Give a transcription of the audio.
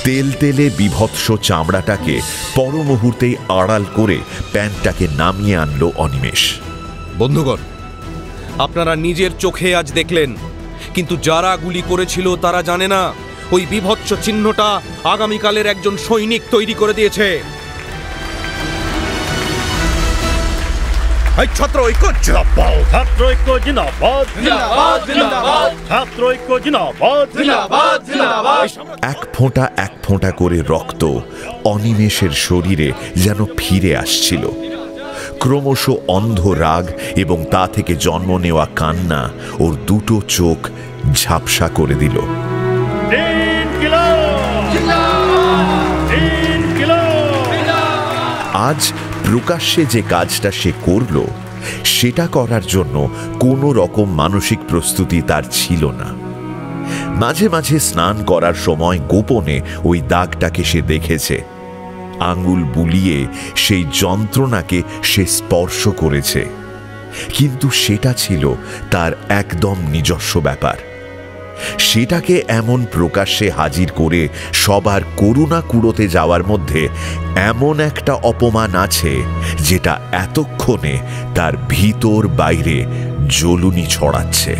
তেলতেলে বিভৎস চামড়াটাকে পর মুহূর্তেই আড়াল করে প্যান্টটাকে নামিয়ে আনলো অনিমেষ। বন্ধুগণ, আপনারা নিজের চোখে আজ দেখলেন, কিন্তু যারা গুলি করেছিল তারা জানে না ওই বিভৎস চিহ্নটা আগামীকালের একজন সৈনিক তৈরি করে দিয়েছে। ছাত্র ঐক্য জিন্দাবাদ, ছাত্র ঐক্য জিন্দাবাদ, জিন্দাবাদ, জিন্দাবাদ, ছাত্র ঐক্য জিন্দাবাদ, জিন্দাবাদ, জিন্দাবাদ। এক ফোঁটা এক ফোঁটা করে রক্ত অনিমেষের শরীরে যেন ফিরে আসছিল। ক্রমশ অন্ধ রাগ এবং তা থেকে জন্ম নেওয়া কান্না ওর দুটো চোখ ঝাপসা করে দিল। আজ প্রকাশ্যে যে কাজটা সে করল, সেটা করার জন্য কোনো রকম মানসিক প্রস্তুতি তার ছিল না। মাঝে মাঝে স্নান করার সময় গোপনে ওই দাগটাকে সে দেখেছে। আঙুল বুলিয়ে সেই যন্ত্রণাকে সে স্পর্শ করেছে, কিন্তু সেটা ছিল তার একদম নিজস্ব ব্যাপার। সেটাকে এমন প্রকাশ্যে হাজির করে সবার করুণা কুড়োতে যাওয়ার মধ্যে এমন একটা অপমান আছে যেটা এতক্ষণে তার ভিতর বাইরে জ্বলুনি ছড়াচ্ছে।